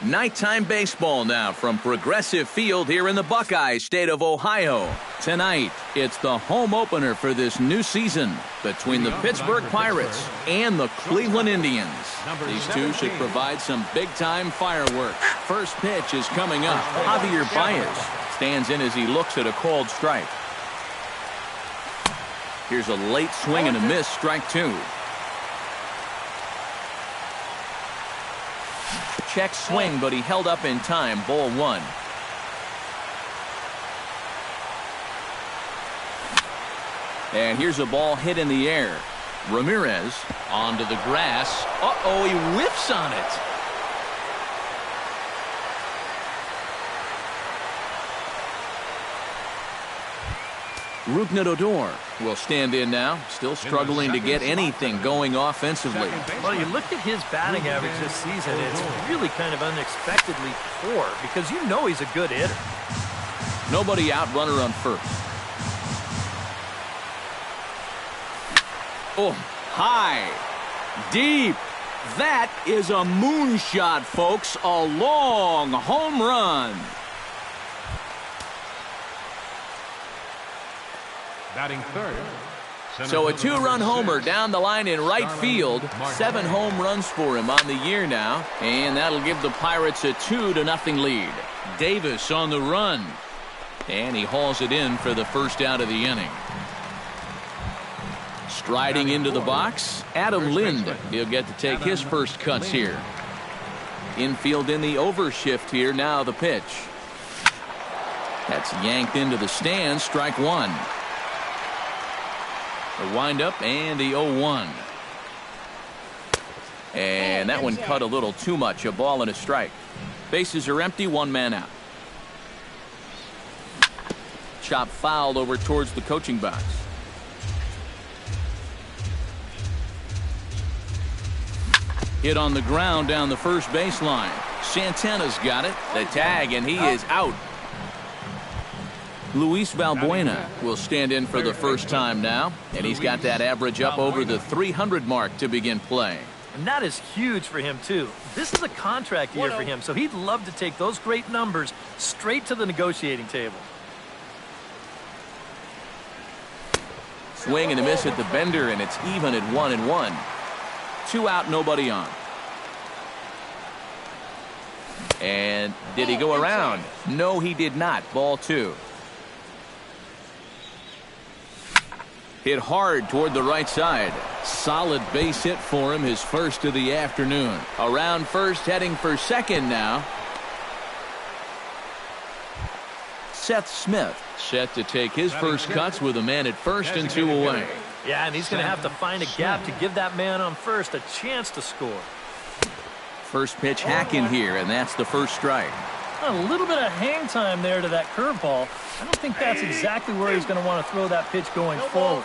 Nighttime baseball now from Progressive Field here in the Buckeye State of Ohio. Tonight, it's the home opener for this new season between the Pittsburgh Pirates and the Cleveland Indians. These two should provide some big-time fireworks. First pitch is coming up. Javier Baez stands in as he looks at a called strike. Here's a late swing and a miss, strike two. Check swing, but he held up in time. Ball one. And here's a ball hit in the air. Ramirez onto the grass. Uh-oh, he whiffs on it. Rougned Odor will stand in now, still struggling to get anything going offensively. Well, you look at his batting average this season, it's really kind of unexpectedly poor because you know he's a good hitter. Nobody out, runner on first. Oh, high, deep. That is a moonshot, folks. A long home run. Batting third. So a two-run homer down the line in right field. 7 home runs for him on the year now. And that'll give the Pirates a 2-0 lead. Davis on the run. And he hauls it in for the first out of the inning. Striding into the box, Adam Lind. He'll get to take his first cuts here. Infield in the overshift here. Now the pitch. That's yanked into the stands. Strike one. The windup and the 0-1. And that one cut a little too much. A ball and a strike. Bases are empty. 1 man out. Chop fouled over towards the coaching box. Hit on the ground down the first baseline. Santana's got it. The tag, and he is out. Luis Valbuena will stand in for the first time now, and he's got that average up over the 300 mark to begin play. And that is huge for him, too. This is a contract year for him, so he'd love to take those great numbers straight to the negotiating table. Swing and a miss at the bender, and it's even at 1-1. 2 out, nobody on. And did he go around? No, he did not. Ball 2. Hit hard toward the right side. Solid base hit for him, his first of the afternoon. Around first, heading for second now. Seth Smith set to take his first cuts with a man at first and 2 away. Yeah, and he's going to have to find a gap to give that man on first a chance to score. First pitch hack in here, and that's the first strike. A little bit of hang time there to that curveball. I don't think that's exactly where he's going to want to throw that pitch going forward.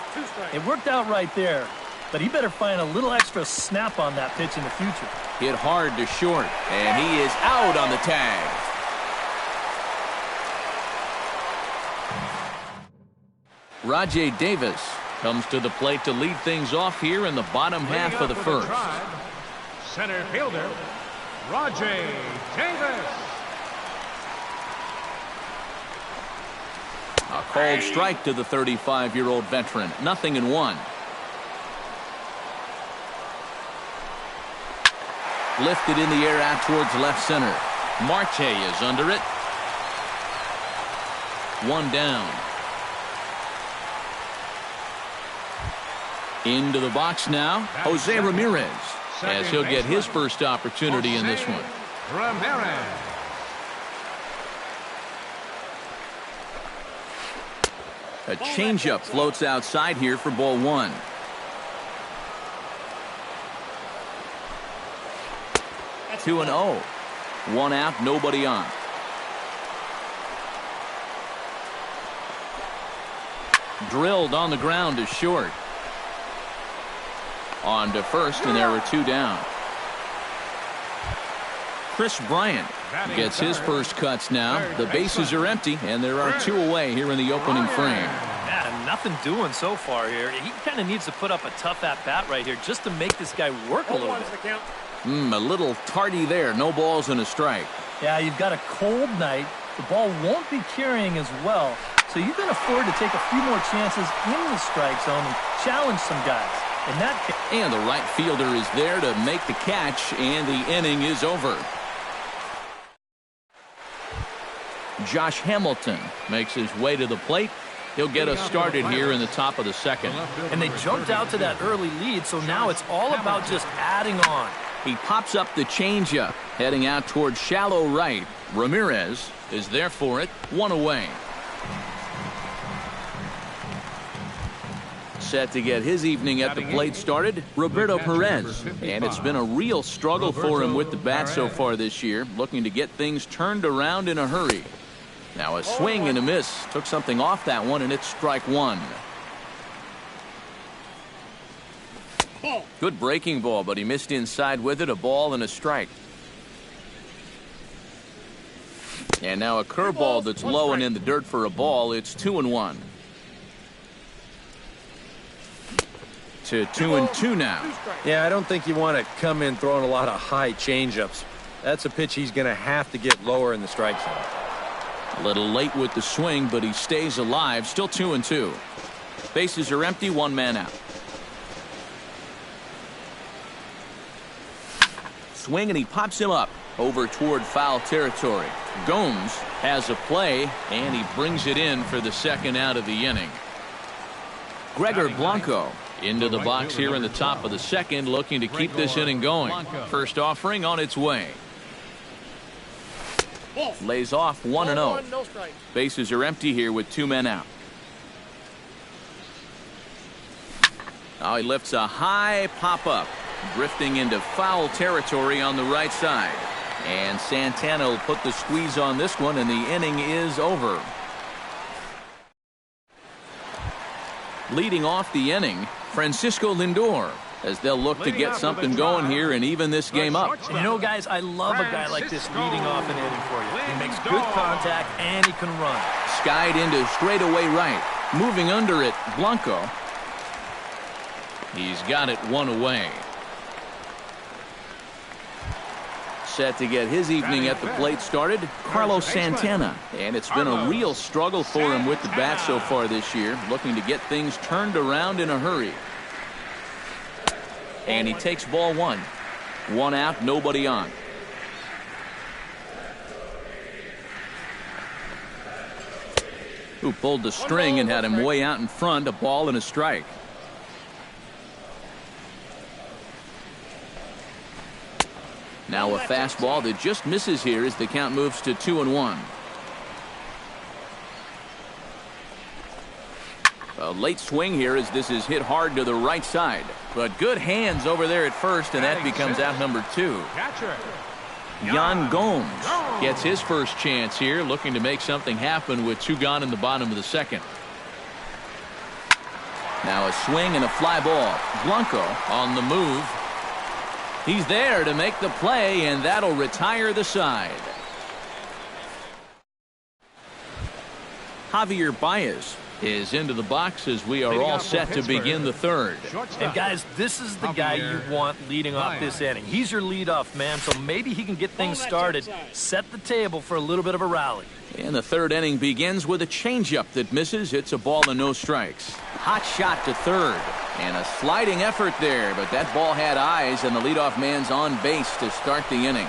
It worked out right there, but he better find a little extra snap on that pitch in the future. Hit hard to short, and he is out on the tag. Rajay Davis comes to the plate to lead things off here in the bottom half of the first. Center fielder, Rajay Davis. A called strike to the 35-year-old veteran. 0-1. Lifted in the air out towards left center. Marte is under it. 1 down. Into the box now, Jose Ramirez, as he'll get his first opportunity in this one. Ramirez. A changeup floats outside here for ball 1. That's 2-0. 1 out, nobody on. Drilled on the ground to short. On to first, and there were 2 down. Chris Bryant gets his first cuts now. The bases are empty, and there are 2 away here in the opening frame. Yeah, nothing doing so far here. He kind of needs to put up a tough at-bat right here just to make this guy work a little bit. A little tardy there. No balls and a strike. Yeah, you've got a cold night. The ball won't be carrying as well, so you can afford to take a few more chances in the strike zone and challenge some guys. In that case, and the right fielder is there to make the catch, and the inning is over. Josh Hamilton makes his way to the plate. He'll get us started here in the top of the second. And they jumped out to that early lead, so now it's all about just adding on. He pops up the changeup, heading out towards shallow right. Ramirez is there for it, one away. Set to get his evening at the plate started, Roberto Perez. And it's been a real struggle for him with the bat so far this year, looking to get things turned around in a hurry. Now a swing and a miss. Took something off that one, and it's strike one. Good breaking ball, but he missed inside with it. A ball and a strike. And now a curveball that's low and in the dirt for a ball. It's 2-1. To 2-2 now. Yeah, I don't think you want to come in throwing a lot of high changeups. That's a pitch he's going to have to get lower in the strike zone. A little late with the swing, but he stays alive. Still 2-2. Bases are empty, one man out. Swing, and he pops him up over toward foul territory. Gomes has a play, and he brings it in for the second out of the inning. Gregor Blanco into the box here in the top of the second, looking to keep this inning going. First offering on its way. Lays off 1-0. Bases are empty here with two men out. Now he lifts a high pop-up, drifting into foul territory on the right side. And Santana will put the squeeze on this one, and the inning is over. Leading off the inning, Francisco Lindor, as they'll look to get something going here and even this game up. And you know, guys, I love a guy like this leading off an inning for you. He makes good contact, and he can run. Skied into straightaway right. Moving under it, Blanco. He's got it one away. Set to get his evening at the plate started, Carlos Santana. And it's been a real struggle for him with the bat so far this year, looking to get things turned around in a hurry. And he takes ball one. One out, nobody on. Who pulled the string and had him way out in front, a ball and a strike. Now a fastball that just misses here as the count moves to 2-1. A late swing here as this is hit hard to the right side. But good hands over there at first, and that becomes out number two. Yan Gomes gets his first chance here, looking to make something happen with two gone in the bottom of the second. Now a swing and a fly ball. Blanco on the move. He's there to make the play, and that'll retire the side. Javier Baez is into the box as we are all set to begin the third. And guys, this is the guy you want leading off this inning. He's your leadoff man, so maybe he can get things started, set the table for a little bit of a rally. And the third inning begins with a changeup that misses. It's a ball and no strikes. Hot shot to third. And a sliding effort there, but that ball had eyes, and the leadoff man's on base to start the inning.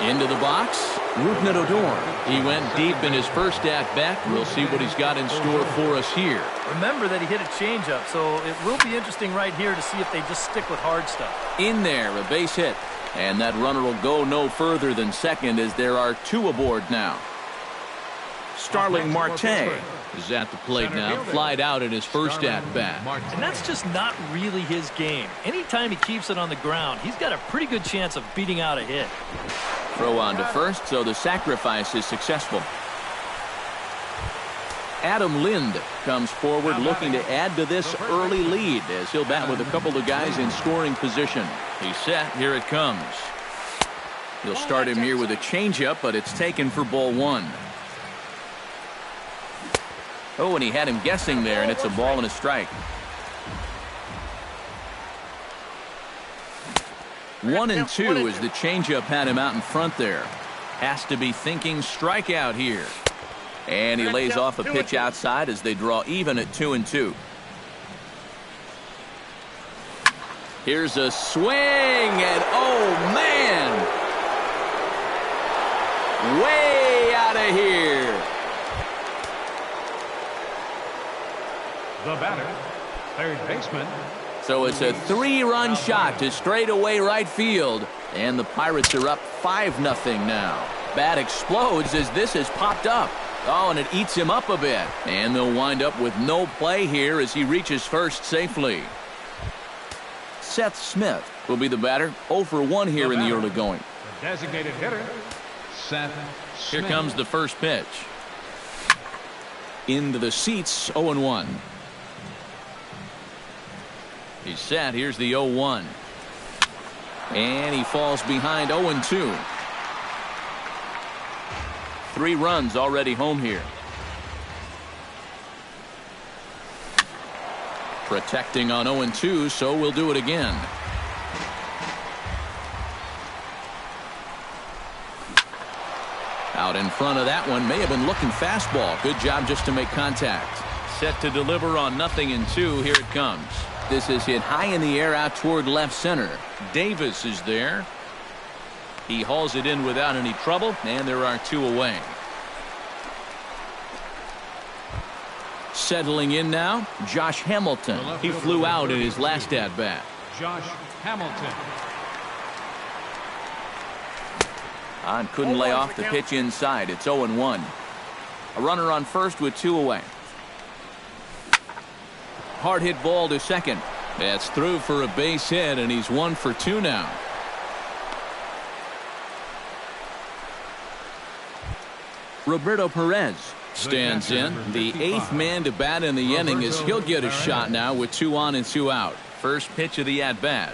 Into the box, Rougned Odor. He went deep in his first at-bat. We'll see what he's got in store for us here. Remember that he hit a changeup, so it will be interesting right here to see if they just stick with hard stuff. In there, a base hit. And that runner will go no further than second as there are two aboard now. Starling Marte is at the plate now, flied out in his first at-bat. And that's just not really his game. Anytime he keeps it on the ground, he's got a pretty good chance of beating out a hit. Throw on to first, so the sacrifice is successful. Adam Lind comes forward looking to add to this early lead as he'll bat with a couple of guys in scoring position. He's set. Here it comes. He'll start him here with a changeup, but it's taken for ball one. Oh, and he had him guessing there, and it's a ball and a strike. 1-2 as the changeup had him out in front there. Has to be thinking strikeout here. And he lays off a pitch outside as they draw even at 2-2. Here's a swing, and oh man, way out of here. The batter, third baseman. So it's a 3-run shot to straightaway right field, and the Pirates are up 5-0 now. Bat explodes as this has popped up. Oh, and it eats him up a bit, and they'll wind up with no play here as he reaches first safely. Seth Smith will be the batter. 0 for 1 here in the early going. The designated hitter, Seth Smith. Here comes the first pitch. Into the seats, 0-1. He's set. Here's the 0-1. And he falls behind 0-2. 3 runs already home here. Protecting on 0-2, so we'll do it again. Out in front of that one, may have been looking fastball. Good job just to make contact. Set to deliver on 0-2. Here it comes. This is hit high in the air out toward left center. Davis is there. He hauls it in without any trouble, and there are 2 away. Settling in now, Josh Hamilton. He flew out in his last at-bat. Josh Hamilton. On couldn't lay off the pitch inside. It's 0-1. A runner on first with 2 away. Hard hit ball to second. That's through for a base hit, and he's 1 for 2 now. Roberto Perez stands in. The 8th man to bat in the inning as he'll get a shot now with 2 on and 2 out. First pitch of the at-bat.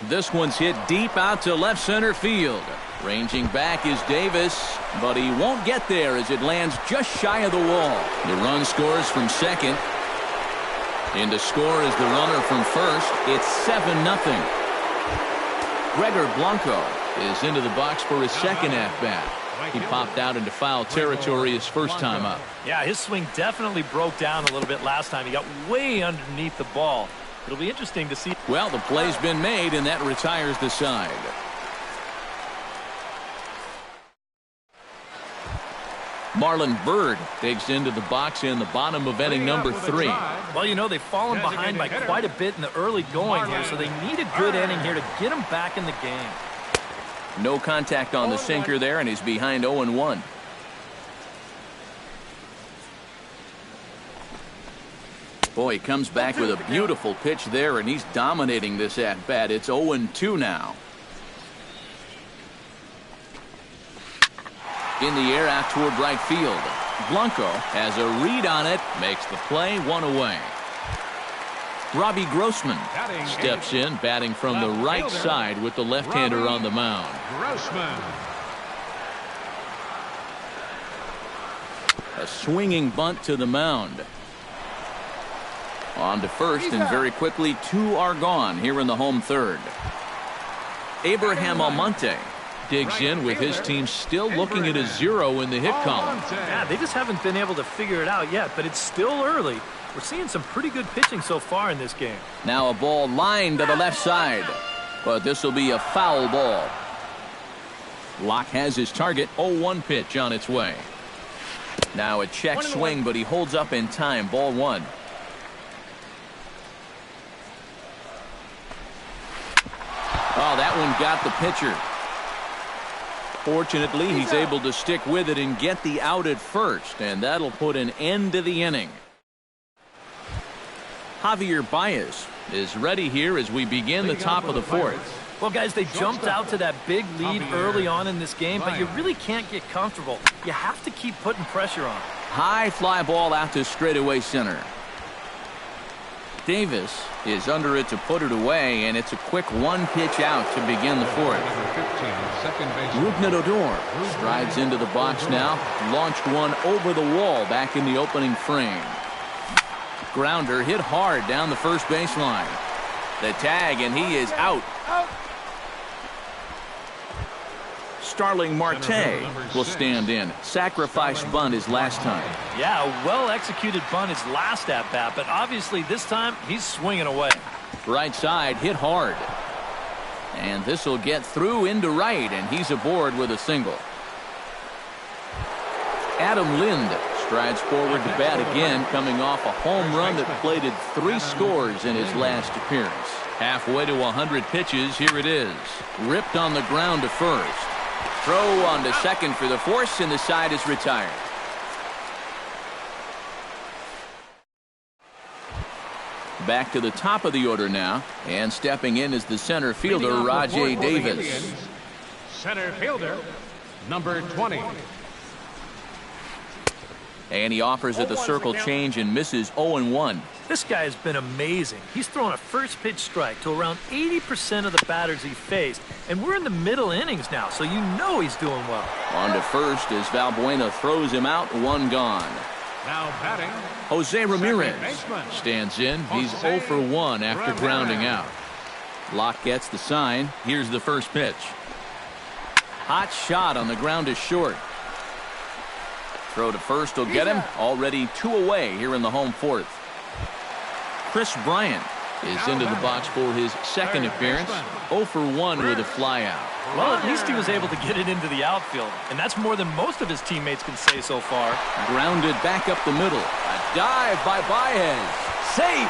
This one's hit deep out to left center field. Ranging back is Davis, but he won't get there as it lands just shy of the wall. The run scores from second. In to score is the runner from first. It's 7-0. Gregor Blanco is into the box for his second at-bat. He popped out into foul territory his first time up. Yeah, his swing definitely broke down a little bit last time. He got way underneath the ball. It'll be interesting to see. Well, the play's been made, and that retires the side. Marlon Byrd digs into the box in the bottom of inning number 3. Well, you know, they've fallen behind by quite a bit in the early going here, so they need a good inning here to get them back in the game. No contact on the sinker there, and he's behind 0-1. Boy, he comes back with a beautiful pitch there, and he's dominating this at-bat. It's 0-2 now. In the air out toward right field. Blanco has a read on it, makes the play, 1 away. Robbie Grossman steps in, batting from the right side with the left-hander on the mound. Grossman. A swinging bunt to the mound. On to first, and very quickly 2 are gone here in the home third. Abraham Almonte digs in with his team still looking at a 0 in the hit column. Yeah, they just haven't been able to figure it out yet, but it's still early. We're seeing some pretty good pitching so far in this game. Now a ball lined to the left side, but this will be a foul ball. Locke has his target. 0-1 pitch on its way. Now a check swing, but he holds up in time. Ball 1. Oh, that one got the pitcher. Fortunately, he's able to stick with it and get the out at first, and that'll put an end to the inning. Javier Baez is ready here as we begin the top of the 4th. Well, guys, they jumped out to that big lead early on in this game, but you really can't get comfortable. You have to keep putting pressure on. High fly ball out to straightaway center. Davis is under it to put it away, and it's a quick 1 pitch out to begin the 4th. Rougned Odor strides into the box now. Launched one over the wall back in the opening frame. Grounder hit hard down the first baseline. The tag, and he is out. Starling Marte will stand in. Sacrifice bunt his last time. Yeah, a well-executed bunt his last at-bat, but obviously this time he's swinging away. Right side hit hard. And this will get through into right, and he's aboard with a single. Adam Lind strides forward to bat again, coming off a home run that plated 3 scores in his last appearance. Halfway to 100 pitches, here it is. Ripped on the ground to first. Throw on to second for the force, and the side is retired. Back to the top of the order now, and stepping in is the center fielder, Rajay Davis. Center fielder, number 20. And he offers at the circle change and misses 0-1. This guy has been amazing. He's thrown a first pitch strike to around 80% of the batters he faced, and we're in the middle innings now, so you know he's doing well. On to first as Valbuena throws him out, 1 gone. Now batting, Jose Ramirez baseman. stands in. He's 0 for 1 after grounding out. Locke gets the sign. Here's the first pitch. Hot shot on the ground is short. Throw to first will get him. Already 2 away here in the home 4th. Chris Bryant is into the box for his second appearance. 0 for 1 with a flyout. Well, at least he was able to get it into the outfield, and that's more than most of his teammates can say so far. Grounded back up the middle. A dive by Baez. Safe.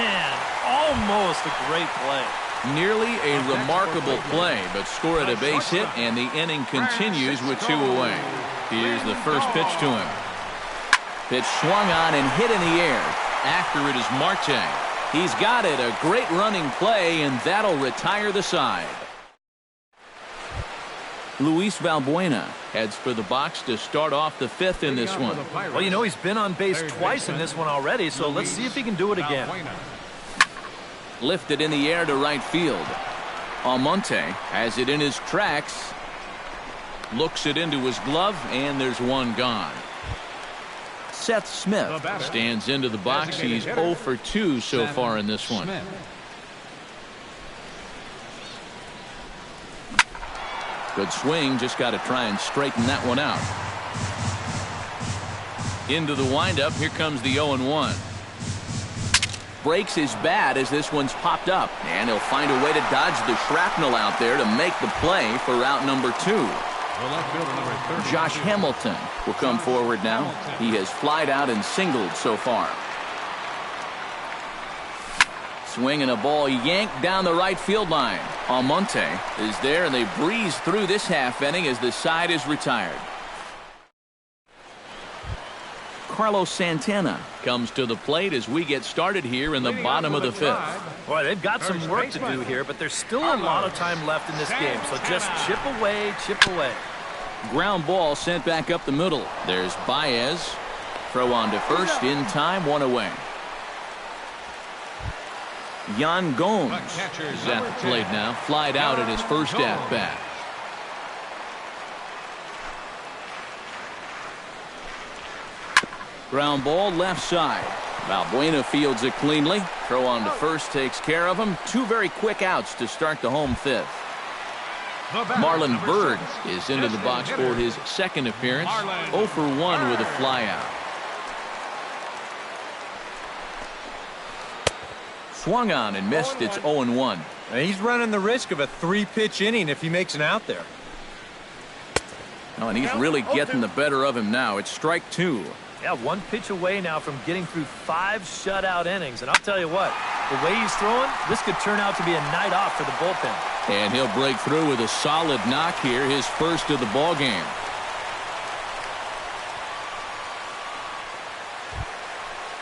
Man, almost a great play. Nearly a remarkable play, but score at a base hit, and the inning continues with 2 away. Here's the first pitch to him. Pitch swung on and hit in the air. After it is Marte. He's got it. A great running play, and that'll retire the side. Luis Valbuena heads for the box to start off the 5th in this one. Well, you know, he's been on base twice in this one already, so let's see if he can do it again. Lifted in the air to right field. Almonte has it in his tracks. Looks it into his glove, and there's 1 gone. Seth Smith stands into the box. He's 0 for 2 so far in this one. Good swing, just got to try and straighten that one out. Into the windup, here comes the 0-1. Breaks his bat as this one's popped up, and he'll find a way to dodge the shrapnel out there to make the play for route number 2. Josh Hamilton will come forward now. He has flied out and singled so far. Swinging a ball yanked down the right field line. Almonte is there, and they breeze through this half inning as the side is retired. Carlos Santana comes to the plate as we get started here in the bottom of the 5th. Boy, they've got some work to do here, but there's still a lot of time left in this game, so just chip away, chip away. Ground ball sent back up the middle. There's Baez. Throw on to first in time, 1 away. Yan Gomes is at the plate now. Flied out at his first at-bat. Ground ball left side. Valbuena fields it cleanly. Throw on to first takes care of him. 2 very quick outs to start the home 5th. Marlon Byrd is into the box for his second appearance. 0 for 1 with a flyout. Swung on and missed. It's 0-1. He's running the risk of a 3-pitch inning if he makes an out there. Oh, and he's really getting the better of him now. It's strike 2. Yeah, 1 pitch away now from getting through 5 shutout innings. And I'll tell you what, the way he's throwing, this could turn out to be a night off for the bullpen. And he'll break through with a solid knock here, his first of the ball game.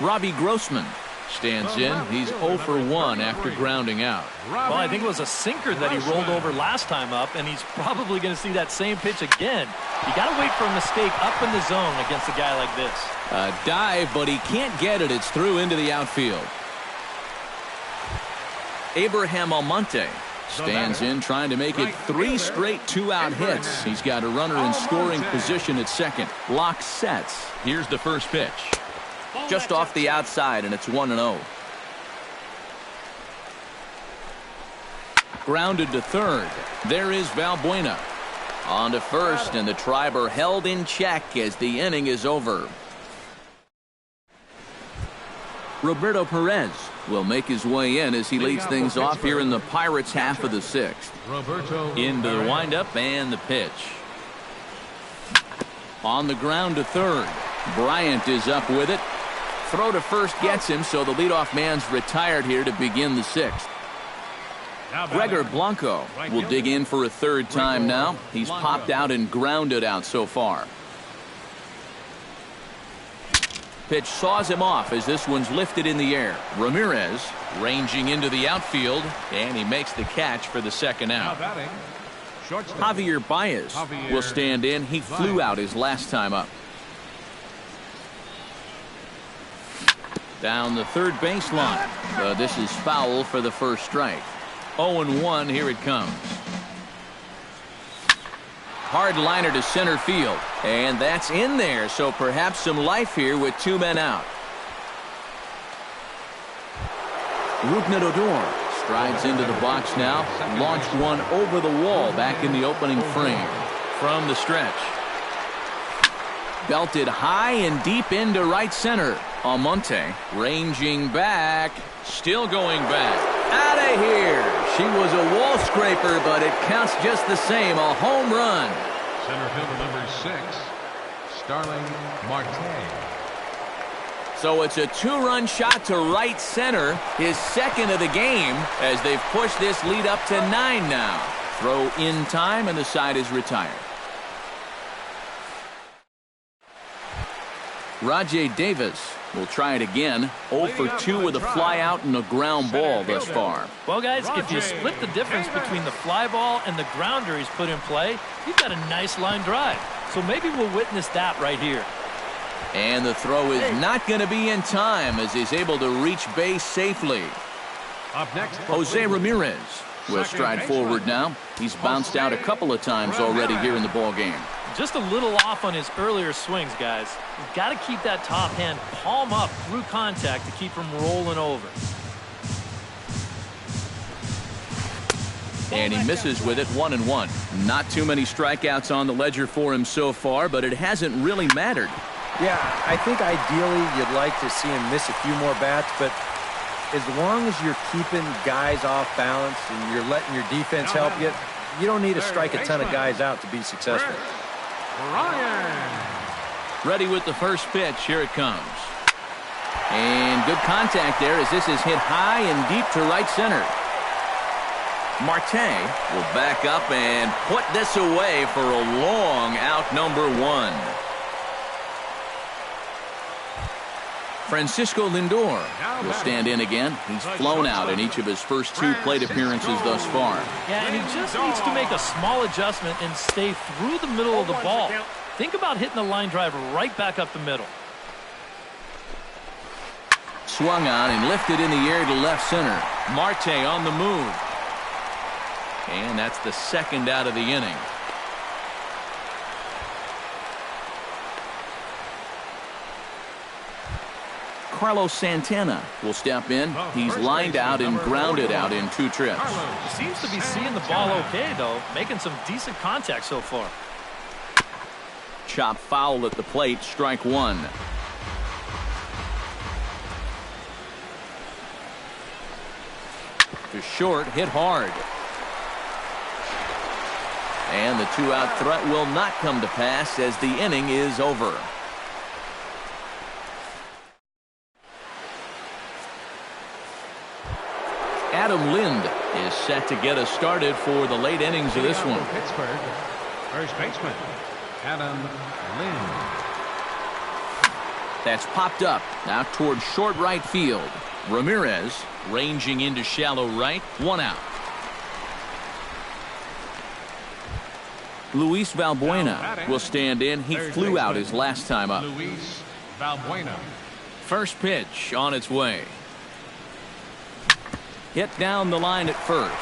Robbie Grossman stands in. He's 0 for 1 after grounding out. Well, I think it was a sinker that he rolled over last time up, and he's probably going to see that same pitch again. You got to wait for a mistake up in the zone against a guy like this. A dive, but he can't get it. It's through into the outfield. Abraham Almonte stands in, trying to make it 3 straight 2-out hits. He's got a runner in scoring position at second. Locke sets. Here's the first pitch. Just off the outside, and it's 1-0. Grounded to third. There is Valbuena. On to first, and the Tribe are held in check as the inning is over. Roberto Perez will make his way in as he leads things off here in the Pirates' half of the sixth. Into the windup and the pitch. On the ground to third. Bryant is up with it. Throw to first gets him, so the leadoff man's retired here to begin the sixth. Gregor Blanco will dig in for a third time now. He's popped out and grounded out so far. Pitch saws him off as this one's lifted in the air. Ramirez ranging into the outfield, and he makes the catch for the second out. Javier Baez will stand in. He flew out his last time up. Down the third baseline. This is foul for the first strike. 0-1, here it comes. Hard liner to center field, and that's in there, so perhaps some life here with two men out. Rougned Odor strides into the box now, launched one over the wall back in the opening frame. From the stretch. Belted high and deep into right center. Almonte ranging back, still going back. Out of here. She was a wall scraper, but it counts just the same. A home run. Center fielder number 6, Starling Marte. So it's a two-run shot to right center, his second of the game, as they've pushed this lead up to 9 now. Throw in time, and the side is retired. Rajai Davis will try it again. 0 for 2 with a fly out and a ground ball thus far. Well, guys, if you split the difference between the fly ball and the grounder he's put in play, you've got a nice line drive. So maybe we'll witness that right here. And the throw is not going to be in time as he's able to reach base safely. Up next, Jose Ramirez will stride forward now. He's bounced out a couple of times already here in the ball game. Just a little off on his earlier swings, guys. You've got to keep that top hand palm up through contact to keep him rolling over. And he misses with it, 1-1. Not too many strikeouts on the ledger for him so far, but it hasn't really mattered. Yeah, I think ideally you'd like to see him miss a few more bats, but as long as you're keeping guys off balance and you're letting your defense help you, you don't need to strike a ton of guys out to be successful. Ready with the first pitch. Here it comes. And good contact there as this is hit high and deep to right center. Marte will back up and put this away for a long out, number 1. Francisco Lindor will stand in again. He's flown out in each of his first 2 plate appearances thus far. Yeah, and he just needs to make a small adjustment and stay through the middle of the ball. Think about hitting the line drive right back up the middle. Swung on and lifted in the air to left center. Marte on the move. And that's the second out of the inning. Carlos Santana will step in. He's lined out and grounded out in 2 trips. Seems to be seeing the ball okay, though. Making some decent contact so far. Chop foul at the plate, strike 1. To short, hit hard. And the 2-out threat will not come to pass as the inning is over. Adam Lind is set to get us started for the late innings of this one. Pittsburgh, first baseman, Adam Lind. That's popped up out toward short right field. Ramirez ranging into shallow right, 1 out. Luis Valbuena will stand in. He flew out his last time up. Luis Valbuena. First pitch on its way. Hit down the line at first.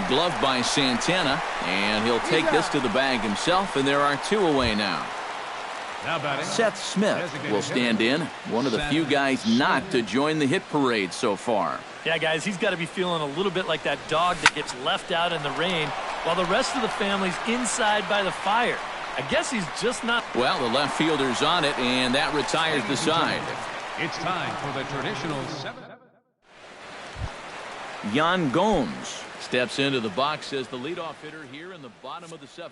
Gloved by Santana, and he'll take this to the bag himself, and there are 2 away now. Seth Smith will stand in, one of the few guys not to join the hit parade so far. Yeah, guys, he's got to be feeling a little bit like that dog that gets left out in the rain while the rest of the family's inside by the fire. I guess he's just not... Well, the left fielder's on it, and that retires the side. It's time for the traditional 7th. Jan Gomes steps into the box as the leadoff hitter here in the bottom of the 7th.